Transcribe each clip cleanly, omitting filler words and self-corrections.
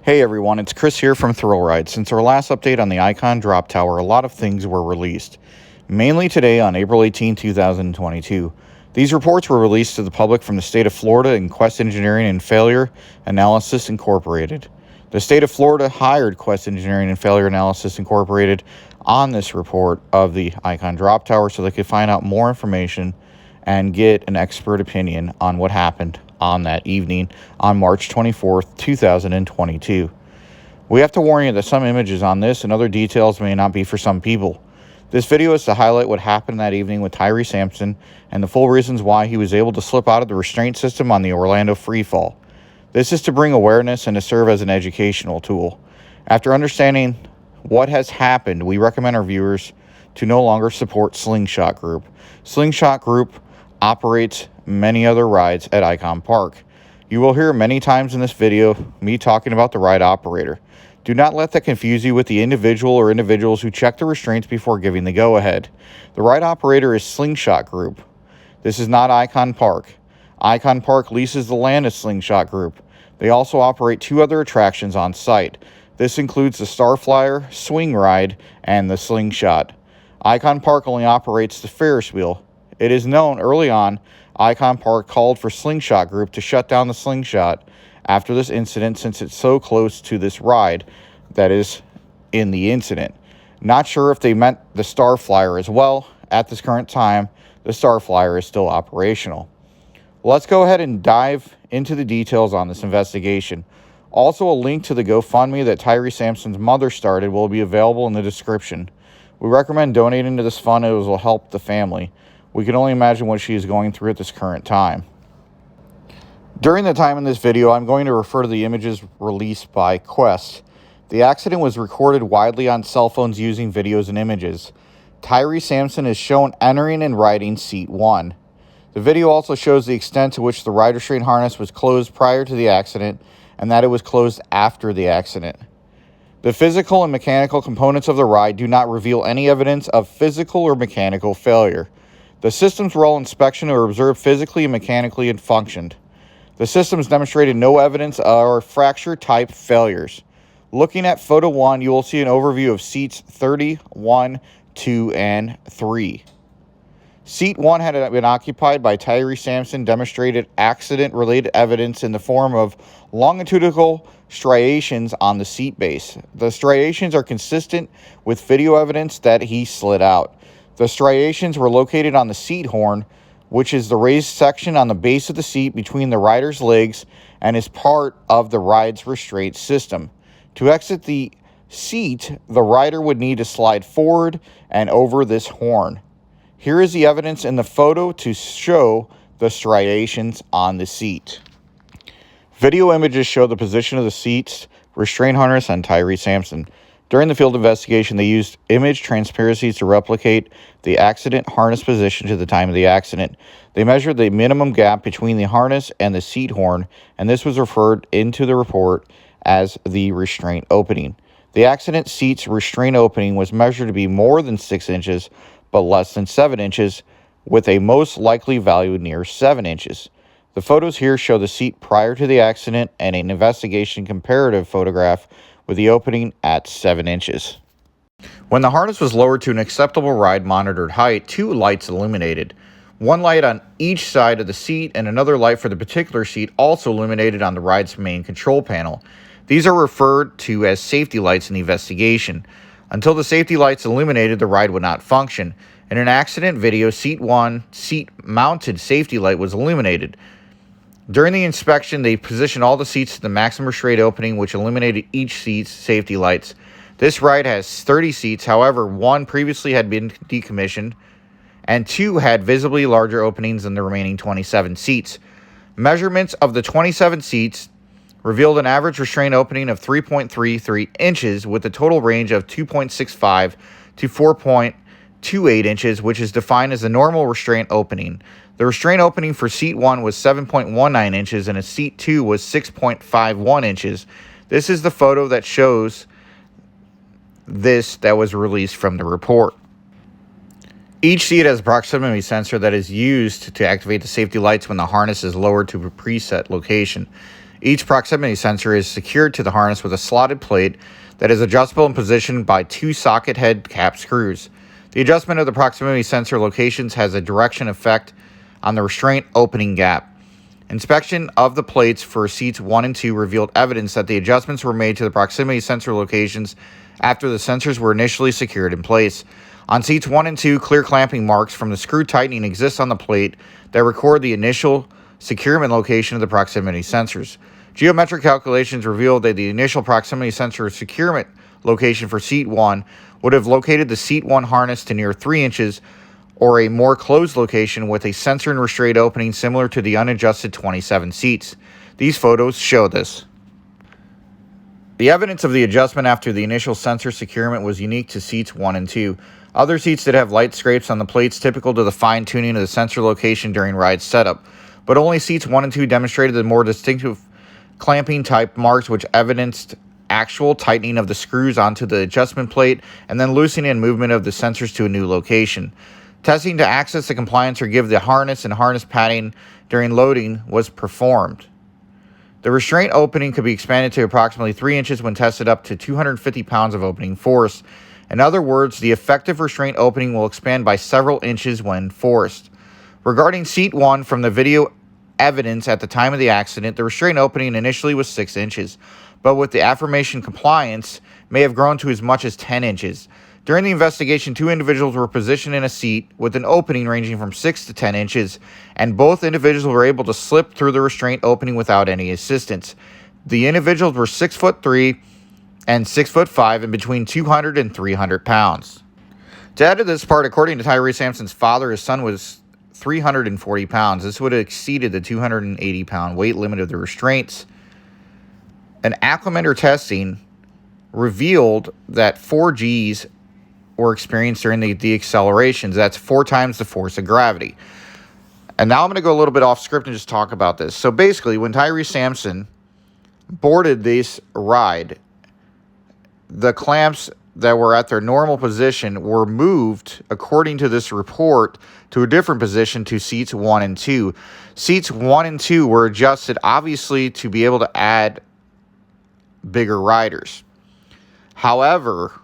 Hey everyone, it's Chris here from Thrill Ride. Since our last update on the Icon Drop Tower, a lot of things were released. Mainly today on April 18, 2022. These reports were released to the public from the state of Florida and Quest Engineering and Failure Analysis Incorporated. The state of Florida hired Quest Engineering and Failure Analysis Incorporated on this report of the Icon Drop Tower so they could find out more information and get an expert opinion on what happened on that evening on March 24th, 2022. We have to warn you that some images on this and other details may not be for some people. This video is to highlight what happened that evening with Tyre Sampson and the full reasons why he was able to slip out of the restraint system on the Orlando freefall. This is to bring awareness and to serve as an educational tool. After understanding what has happened, we recommend our viewers to no longer support Slingshot Group. Slingshot Group operates many other rides at Icon Park. You will hear many times in this video me talking about the ride operator. Do not let that confuse you with the individual or individuals who check the restraints before giving the go-ahead. The ride operator is Slingshot Group. This is not Icon Park. Icon Park leases the land to Slingshot Group. They also operate two other attractions on site. This includes the Starflyer, Swing Ride, and the Slingshot. Icon Park only operates the Ferris wheel. It is known early on, Icon Park called for Slingshot Group to shut down the Slingshot after this incident since it's so close to this ride that is in the incident. Not sure if they meant the Starflyer as well. At this current time, the Starflyer is still operational. Let's go ahead and dive into the details on this investigation. Also, a link to the GoFundMe that Tyre Sampson's mother started will be available in the description. We recommend donating to this fund as it will help the family. We can only imagine what she is going through at this current time. During the time in this video, I'm going to refer to the images released by Quest. The accident was recorded widely on cell phones using videos and images. Tyre Sampson is shown entering and riding seat 1. The video also shows the extent to which the ride restraint harness was closed prior to the accident and that it was closed after the accident. The physical and mechanical components of the ride do not reveal any evidence of physical or mechanical failure. The systems were all inspected or observed physically and mechanically and functioned. The systems demonstrated no evidence or fracture type failures. Looking at photo 1, you will see an overview of seats 30, 1, 2, and 3. Seat 1 had been occupied by Tyre Sampson, demonstrated accident-related evidence in the form of longitudinal striations on the seat base. The striations are consistent with video evidence that he slid out. The striations were located on the seat horn, which is the raised section on the base of the seat between the rider's legs and is part of the ride's restraint system. To exit the seat, the rider would need to slide forward and over this horn. Here is the evidence in the photo to show the striations on the seat. Video images show the position of the seat's restraint harness on Tyre Sampson. During the field investigation, they used image transparencies to replicate the accident harness position to the time of the accident. They measured the minimum gap between the harness and the seat horn, and this was referred into the report as the restraint opening. The accident seat's restraint opening was measured to be more than 6 inches, but less than 7 inches, with a most likely value near 7 inches. The photos here show the seat prior to the accident and an investigation comparative photograph with the opening at 7 inches. When the harness was lowered to an acceptable ride monitored height, 2 lights illuminated. One light on each side of the seat and another light for the particular seat also illuminated on the ride's main control panel. These are referred to as safety lights in the investigation. Until the safety lights illuminated, the ride would not function. In an accident video, seat 1 seat-mounted safety light was illuminated. During the inspection, they positioned all the seats to the maximum restraint opening, which eliminated each seat's safety lights. This ride has 30 seats, however, 1 previously had been decommissioned, and 2 had visibly larger openings than the remaining 27 seats. Measurements of the 27 seats revealed an average restraint opening of 3.33 inches with a total range of 2.65 to 4.28 inches, which is defined as the normal restraint opening. The restraint opening for seat 1 was 7.19 inches and seat 2 was 6.51 inches. This is the photo that shows this that was released from the report. Each seat has a proximity sensor that is used to activate the safety lights when the harness is lowered to a preset location. Each proximity sensor is secured to the harness with a slotted plate that is adjustable and positioned by 2 socket head cap screws. The adjustment of the proximity sensor locations has a direction effect on the restraint opening gap. Inspection of the plates for seats 1 and 2 revealed evidence that the adjustments were made to the proximity sensor locations after the sensors were initially secured in place. On seats 1 and 2, clear clamping marks from the screw tightening exist on the plate that record the initial securement location of the proximity sensors. Geometric calculations revealed that the initial proximity sensor securement location for seat 1 would have located the seat 1 harness to near 3 inches, or a more closed location with a sensor and restraint opening similar to the unadjusted 27 seats. These photos show this. The evidence of the adjustment after the initial sensor securement was unique to seats 1 and 2. Other seats did have light scrapes on the plates typical to the fine-tuning of the sensor location during ride setup, but only seats 1 and 2 demonstrated the more distinctive clamping type marks which evidenced actual tightening of the screws onto the adjustment plate and then loosening and movement of the sensors to a new location. Testing to access the compliance or give the harness and harness padding during loading was performed. The restraint opening could be expanded to approximately 3 inches when tested up to 250 pounds of opening force. In other words, the effective restraint opening will expand by several inches when forced. Regarding seat 1, from the video evidence at the time of the accident, the restraint opening initially was 6 inches, but with the affirmation compliance, may have grown to as much as 10 inches. During the investigation, 2 individuals were positioned in a seat with an opening ranging from 6 to 10 inches, and both individuals were able to slip through the restraint opening without any assistance. The individuals were 6'3" and 6'5" and between 200 and 300 pounds. To add to this part, according to Tyre Sampson's father, his son was 340 pounds. This would have exceeded the 280-pound weight limit of the restraints. An acclimator testing revealed that 4 Gs were experienced during the deaccelerations. That's 4 times the force of gravity. And now I'm going to go a little bit off script and just talk about this. So basically, when Tyre Sampson boarded this ride, the clamps that were at their normal position were moved, according to this report, to a different position to seats 1 and 2. Seats 1 and 2 were adjusted, obviously, to be able to add bigger riders. However,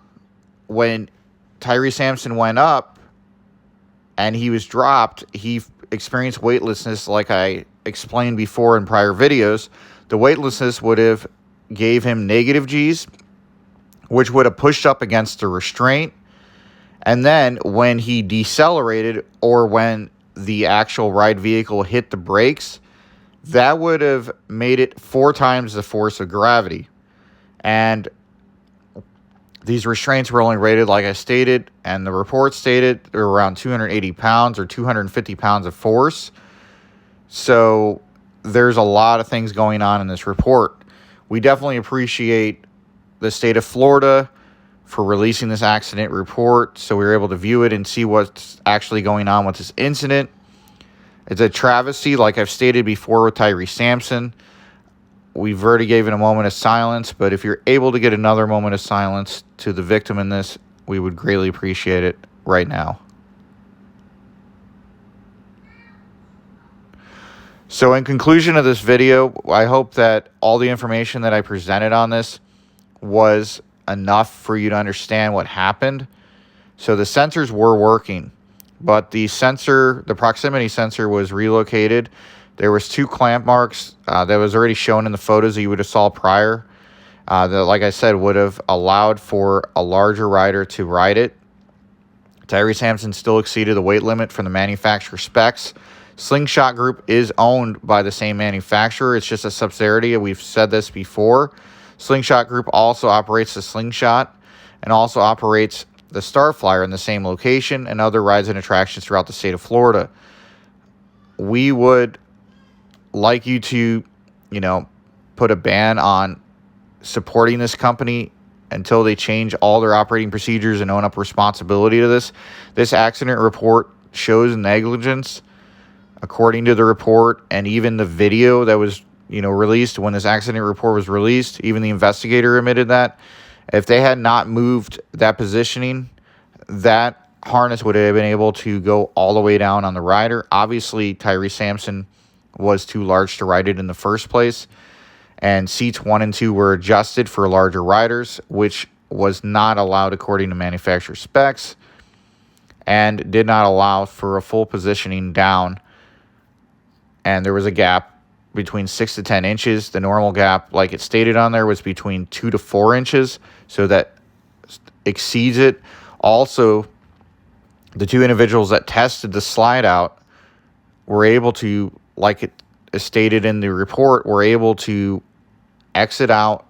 when Tyre Sampson went up and he was dropped, he experienced weightlessness like I explained before in prior videos. The weightlessness would have gave him negative Gs, which would have pushed up against the restraint. And then when he decelerated, or when the actual ride vehicle hit the brakes, that would have made it 4 times the force of gravity. And these restraints were only rated, like I stated, and the report stated they were around 280 pounds or 250 pounds of force. So there's a lot of things going on in this report. We definitely appreciate the state of Florida for releasing this accident report so we were able to view it and see what's actually going on with this incident. It's a travesty, like I've stated before with Tyre Sampson. We've already given a moment of silence, but if you're able to get another moment of silence to the victim in this, we would greatly appreciate it right now. So in conclusion of this video, I hope that all the information that I presented on this was enough for you to understand what happened. So the sensors were working, but the proximity sensor was relocated. There was 2 clamp marks that was already shown in the photos that you would have saw prior. That, like I said, would have allowed for a larger rider to ride it. Tyre Sampson still exceeded the weight limit from the manufacturer specs. Slingshot Group is owned by the same manufacturer. It's just a subsidiary. We've said this before. Slingshot Group also operates the Slingshot and also operates the Starflyer in the same location and other rides and attractions throughout the state of Florida. We would like you to, put a ban on supporting this company until they change all their operating procedures and own up responsibility to this. This accident report shows negligence, according to the report, and even the video that was, released when this accident report was released, even the investigator admitted that. If they had not moved that positioning, that harness would have been able to go all the way down on the rider. Obviously, Tyre Sampson was too large to ride it in the first place. and seats 1 and 2 were adjusted for larger riders, which was not allowed according to manufacturer specs, and did not allow for a full positioning down. And there was a gap between 6 to 10 inches. The normal gap, like it stated on there, was between 2 to 4 inches, so that exceeds it. Also, the two individuals that tested the slide out were able to, like it is stated in the report, were able to exit out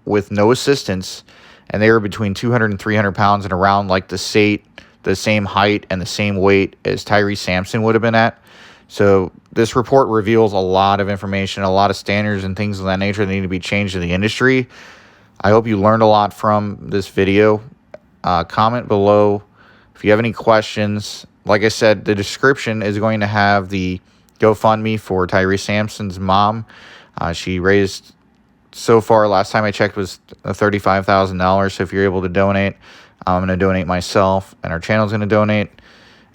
with no assistance, and they were between 200 and 300 pounds and around like the same height and the same weight as Tyre Sampson would have been at. So this report reveals a lot of information, a lot of standards and things of that nature that need to be changed in the industry. I hope you learned a lot from this video. Comment below if you have any questions. Like I said, the description is going to have the GoFundMe for Tyre Sampson's mom. She raised, so far, last time I checked, was $35,000. So if you're able to donate, I'm going to donate myself, and our channel is going to donate.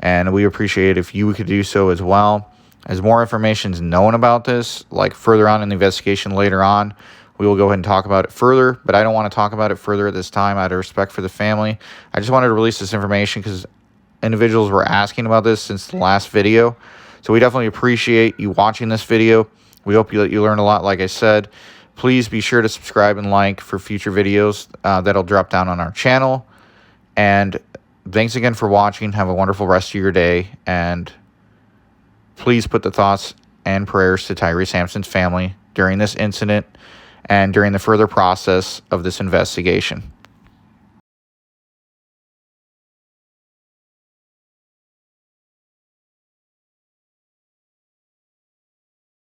And we appreciate if you could do so as well. As more information is known about this, like further on in the investigation later on, we will go ahead and talk about it further. But I don't want to talk about it further at this time out of respect for the family. I just wanted to release this information because individuals were asking about this since the last video. So we definitely appreciate you watching this video. We hope that you learned a lot, like I said. Please be sure to subscribe and like for future videos that'll drop down on our channel. And thanks again for watching. Have a wonderful rest of your day. And please put the thoughts and prayers to Tyre Sampson's family during this incident and during the further process of this investigation.